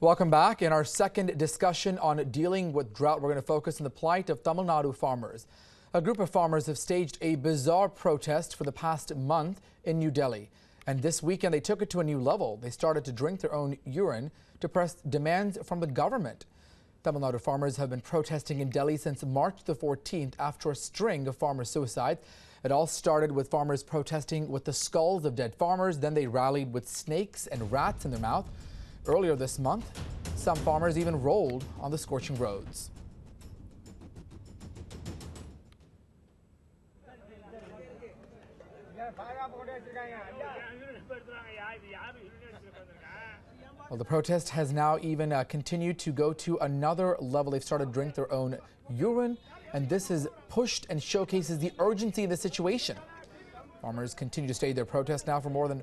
Welcome back. In our second discussion on dealing with drought, we're going to focus on the plight of Tamil Nadu farmers. A group of farmers have staged a bizarre protest for the past month in New Delhi. And this weekend, they took it to a new level. They started to drink their own urine to press demands from the government. Tamil Nadu farmers have been protesting in Delhi since March the 14th after a string of farmer suicides. It all started with farmers protesting with the skulls of dead farmers. Then they rallied with snakes and rats in their mouth. Earlier this month, some farmers even rolled on the scorching roads. Well, the protest has now even continued to go to another level. They've started to drink their own urine, and this has pushed and showcases the urgency of the situation. Farmers continue to stage their protest now for more than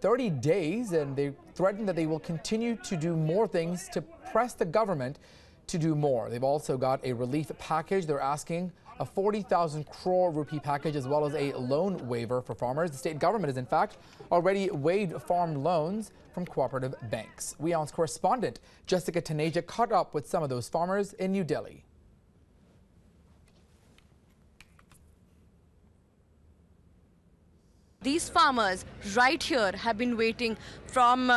30 days, and they threaten that they will continue to do more things to press the government to do more. They've also got a relief package. They're asking a 40,000 crore rupee package as well as a loan waiver for farmers. The state government has in fact already waived farm loans from cooperative banks. WION's correspondent Jessica Taneja caught up with some of those farmers in New Delhi. These farmers right here have been waiting from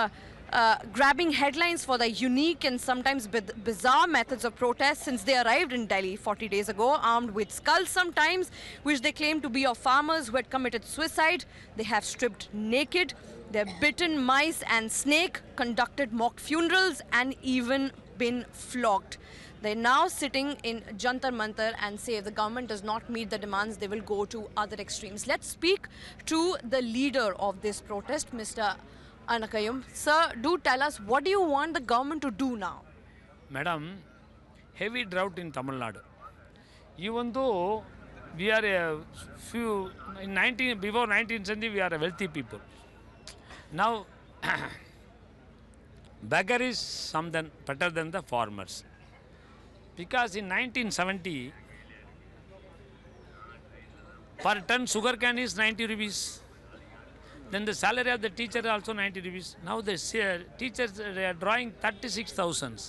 grabbing headlines for their unique and sometimes bizarre methods of protest since they arrived in Delhi 40 days ago, armed with skulls sometimes, which they claim to be of farmers who had committed suicide. They have stripped naked, they've bitten mice and snake, conducted mock funerals and even been flogged. They're now sitting in Jantar Mantar and say if the government does not meet the demands, they will go to other extremes. Let's speak to the leader of this protest, Mr. Anakayum. Sir, do tell us, what do you want the government to do now? Madam, heavy drought in Tamil Nadu. Even though we are a few, before 19th century, we are a wealthy people. Now, beggar is something better than the farmers. Because in 1970, per ton sugar cane is 90 rupees. Then the salary of the teacher is also 90 rupees. Now the teachers are drawing 36,000.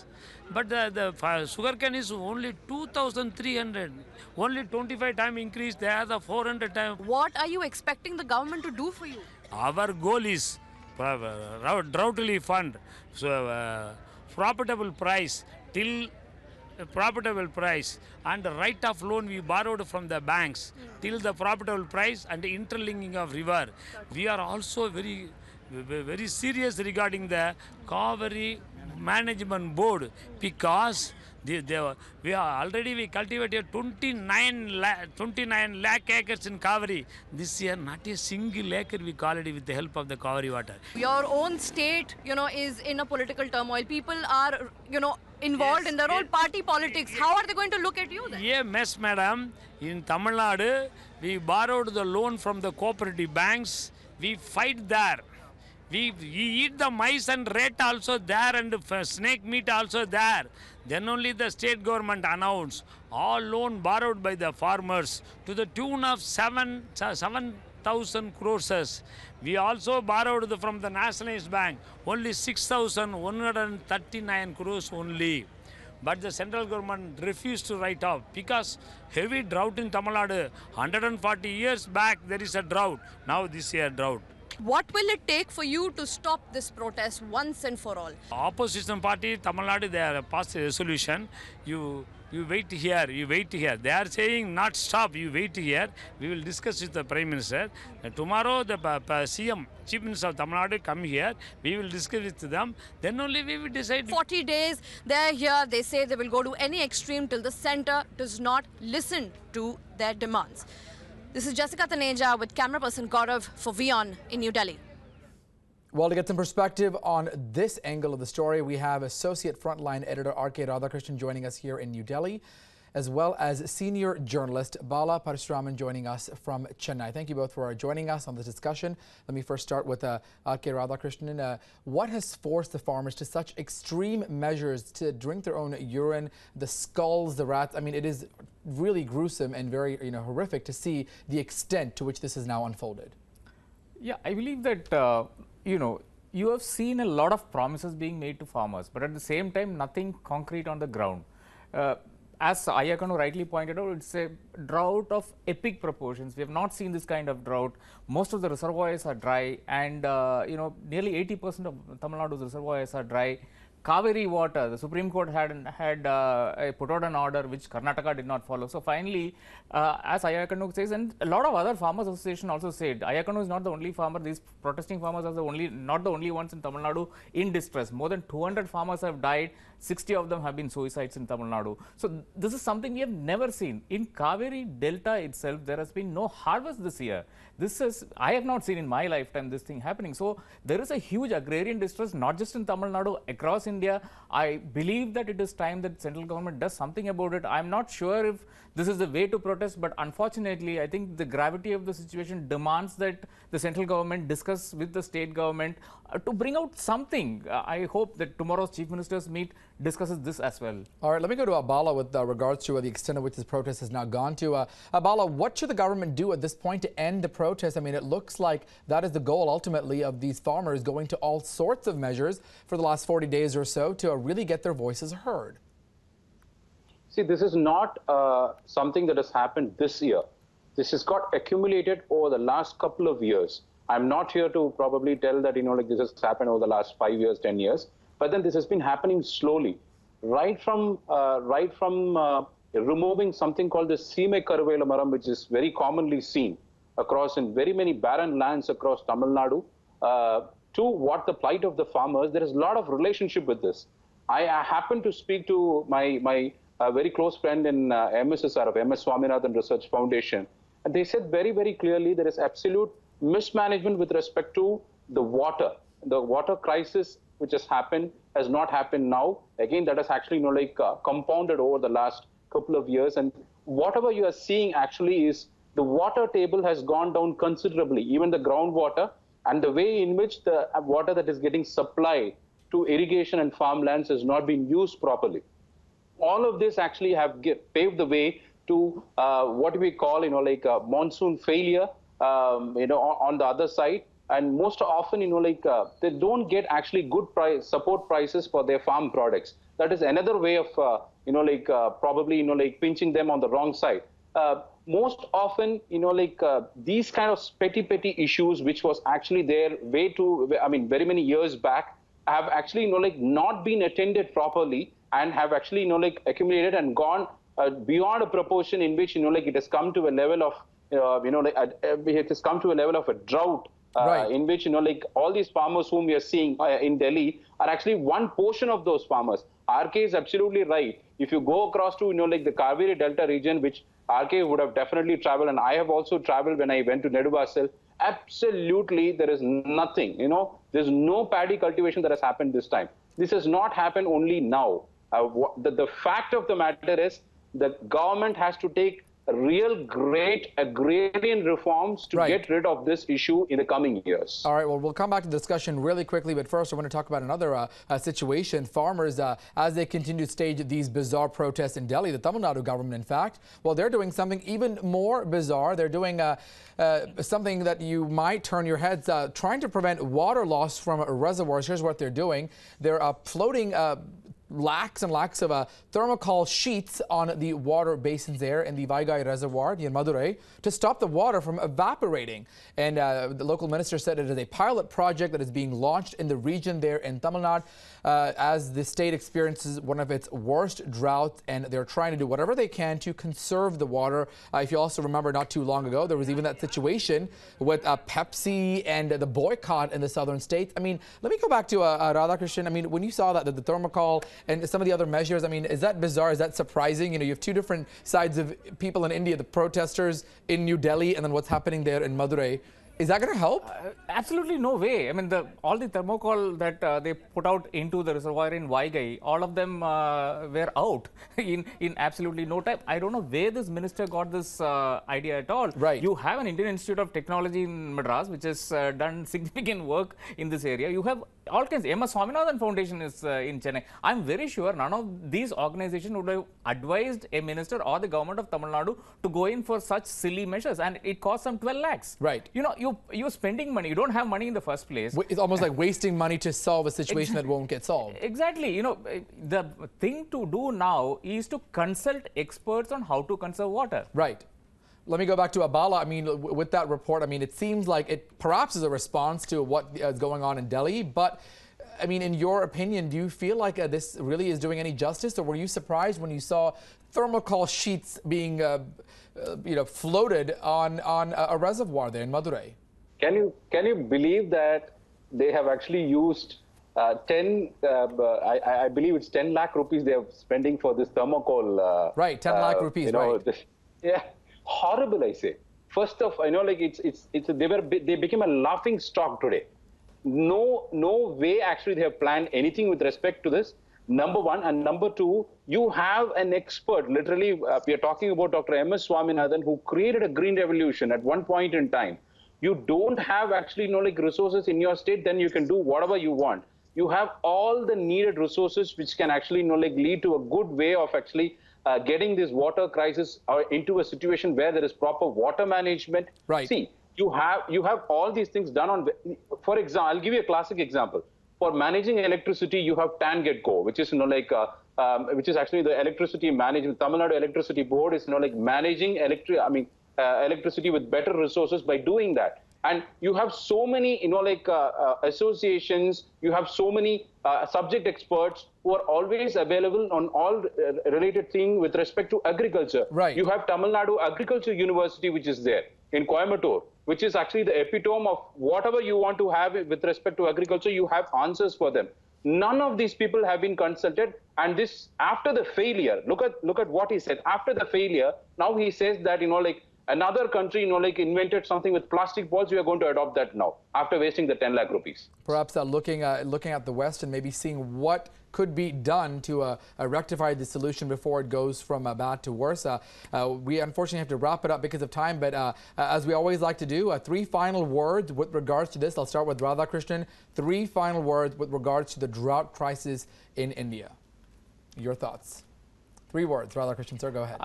But the sugar cane is only 2,300. Only 25 times increase, they have the 400 times. What are you expecting the government to do for you? Our goal is drought relief fund, so profitable price till profitable price, and the right of loan we borrowed from the banks till the profitable price and the interlinking of river. We are also very serious regarding the Kaveri Management Board, because we cultivated 29 lakh acres in Kaveri. This year, not a single acre we call it with the help of the Kaveri water. Your own state, is in a political turmoil. People are, involved in their own party politics. How are they going to look at you then? Yeah, mess, madam. In Tamil Nadu, we borrowed the loan from the cooperative banks. We fight there. We eat the mice and rat also there, and snake meat also there. Then only the state government announced all loan borrowed by the farmers to the tune of 7,000 crores. We also borrowed from the Nationalist Bank only 6,139 crores only. But the central government refused to write off because heavy drought in Tamil Nadu. 140 years back there is a drought. Now this year drought. What will it take for you to stop this protest once and for all? Opposition party, Tamil Nadu, they are passed a resolution. You wait here, you wait here. They are saying not stop, you wait here. We will discuss with the Prime Minister. Tomorrow the CM, Chief Minister of Tamil Nadu, come here. We will discuss with them. Then only we will decide. 40 days, they are here. They say they will go to any extreme till the centre does not listen to their demands. This is Jessica Taneja with camera person Gaurav for WION in New Delhi. Well, to get some perspective on this angle of the story, we have Associate Frontline Editor R.K. Radhakrishnan joining us here in New Delhi, as well as senior journalist Bala Parashuraman joining us from Chennai. Thank you both for joining us on this discussion. Let me first start with R.K. Radhakrishnan. What has forced the farmers to such extreme measures to drink their own urine, the skulls, the rats? I mean, it is really gruesome and very horrific to see the extent to which this is now unfolded. Yeah, I believe that you have seen a lot of promises being made to farmers, but at the same time, nothing concrete on the ground. As Ayakanu rightly pointed out, it's a drought of epic proportions. We have not seen this kind of drought. Most of the reservoirs are dry, and nearly 80% of Tamil Nadu's reservoirs are dry. Kaveri water, the Supreme Court had put out an order which Karnataka did not follow. So finally, as Ayakanu says, and a lot of other farmers association also said, Ayakanu is not the only farmer. These protesting farmers are not the only ones in Tamil Nadu in distress. More than 200 farmers have died. 60 of them have been suicides in Tamil Nadu. So this is something we have never seen. In Kaveri Delta itself, there has been no harvest this year. I have not seen in my lifetime this thing happening. So there is a huge agrarian distress, not just in Tamil Nadu, across India. I believe that it is time that central government does something about it. I'm not sure if this is the way to protest, but unfortunately, I think the gravity of the situation demands that the central government discuss with the state government to bring out something. I hope that tomorrow's Chief Minister's meet discusses this as well. All right, let me go to Abala with regards to the extent of which this protest has now gone to. Abala, what should the government do at this point to end the protest? I mean, it looks like that is the goal ultimately of these farmers going to all sorts of measures for the last 40 days or so to really get their voices heard. See, this is not something that has happened this year. This has got accumulated over the last couple of years. I'm not here to probably tell that, like this has happened over the last 5 years, 10 years, but then this has been happening slowly. Right from removing something called the Seeme Karuvela Maram, which is very commonly seen across in very many barren lands across Tamil Nadu, to what the plight of the farmers, there is a lot of relationship with this. I happen to speak to my very close friend in MSSRF, MS Swaminathan Research Foundation, and they said very, very clearly there is absolute mismanagement with respect to the water. The water crisis which has not happened now. Again, that has actually compounded over the last couple of years, and whatever you are seeing actually is the water table has gone down considerably, even the groundwater, and the way in which the water that is getting supplied to irrigation and farmlands has not been used properly. All of this actually have paved the way to what we call, monsoon failure, on the other side. And most often, they don't get actually good support prices for their farm products. That is another way of, probably, pinching them on the wrong side. Most often, these kind of petty issues, which was actually there very many years back, have actually, not been attended properly and have actually, accumulated and gone beyond a proportion in which, it has come to a level of, it has come to a level of a drought. Right. In which, all these farmers whom we are seeing in Delhi are actually one portion of those farmers. RK is absolutely right. If you go across to, the Kaveri Delta region, which RK would have definitely traveled, and I have also traveled when I went to Neduvasal, absolutely there is nothing, there's no paddy cultivation that has happened this time. This has not happened only now. The fact of the matter is the government has to take real great agrarian reforms to get rid of this issue in the coming years. All right, well, we'll come back to the discussion really quickly, but first I want to talk about another situation. Farmers, as they continue to stage these bizarre protests in Delhi, the Tamil Nadu government, in fact, well, they're doing something even more bizarre. They're doing something that you might turn your heads, trying to prevent water loss from reservoirs. Here's what they're doing. They're floating lakhs and lakhs of thermocol sheets on the water basins there in the Vaigai Reservoir near Madurai to stop the water from evaporating. And the local minister said it is a pilot project that is being launched in the region there in Tamil Nadu as the state experiences one of its worst droughts, and they're trying to do whatever they can to conserve the water. If you also remember, not too long ago, there was even that situation with Pepsi and the boycott in the southern states. I mean, let me go back to Radhakrishnan. I mean, when you saw that, the thermocol and some of the other measures, I mean, is that bizarre? Is that surprising? You have two different sides of people in India, the protesters in New Delhi and then what's happening there in Madurai. Is that going to help? Absolutely no way. I mean, all the thermocol that they put out into the reservoir in Vaigai, all of them were out in absolutely no time. I don't know where this minister got this idea at all. Right. You have an Indian Institute of Technology in Madras, which has done significant work in this area. You have all kinds. MS Swaminathan Foundation is in Chennai. I'm very sure none of these organizations would have advised a minister or the government of Tamil Nadu to go in for such silly measures, and it costs them 12 lakhs. Right. You know, you're spending money. You don't have money in the first place. It's almost like wasting money to solve a situation that won't get solved. Exactly. You know, the thing to do now is to consult experts on how to conserve water. Right. Let me go back to Abala. I mean, with that report, I mean, it seems like it perhaps is a response to what is going on in Delhi. But, I mean, in your opinion, do you feel like this really is doing any justice? Or were you surprised when you saw thermocol sheets being, floated on a reservoir there in Madurai? Can you believe that they have actually used I believe it's 10 lakh rupees they are spending for this thermocol. Right, 10 lakh rupees, right. Yeah. Horrible, I say. First off, I know, like they became a laughing stock today. No way actually they have planned anything with respect to this. Number one, and number two, you have an expert. Literally, we are talking about Dr. MS Swaminathan, who created a green revolution at one point in time. You don't have actually resources in your state, then you can do whatever you want. You have all the needed resources which can actually lead to a good way of actually getting this water crisis into a situation where there is proper water management. Right. See, you have all these things done on. For example, I'll give you a classic example. For managing electricity, you have TANGETCO, which is which is actually the electricity management. Tamil Nadu Electricity Board is managing electricity with better resources by doing that. And you have so many, associations, you have so many subject experts who are always available on all related things with respect to agriculture. Right. You have Tamil Nadu Agriculture University, which is there in Coimbatore, which is actually the epitome of whatever you want to have with respect to agriculture, you have answers for them. None of these people have been consulted, and this, after the failure, look at what he said. After the failure, now he says that, another country, invented something with plastic balls. We are going to adopt that now after wasting the 10 lakh rupees. Perhaps looking at the West and maybe seeing what could be done to rectify the solution before it goes from bad to worse. We unfortunately have to wrap it up because of time, but as we always like to do, 3 final words with regards to this. I'll start with Radhakrishnan. 3 final words with regards to the drought crisis in India. Your thoughts? 3 words. Radhakrishnan, sir, go ahead.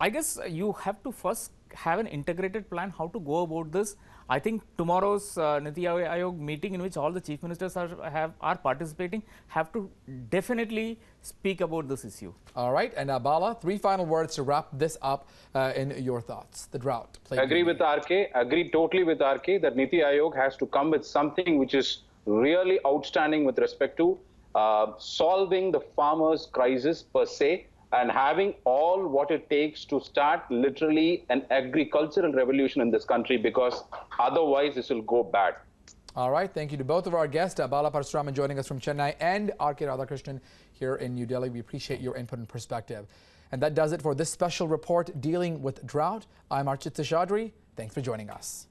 I guess you have to first have an integrated plan how to go about this. I think tomorrow's Niti Aayog meeting, in which all the chief ministers are participating, have to definitely speak about this issue. All right, and Bala, 3 final words to wrap this up in your thoughts. The drought. Agree with RK. Agree totally with RK that Niti Aayog has to come with something which is really outstanding with respect to solving the farmers' crisis per se, and having all what it takes to start literally an agricultural revolution in this country, because otherwise this will go bad. All right. Thank you to both of our guests, Bala Parashuraman joining us from Chennai and RK Radhakrishnan here in New Delhi. We appreciate your input and perspective. And that does it for this special report dealing with drought. I'm Archit Seshadri. Thanks for joining us.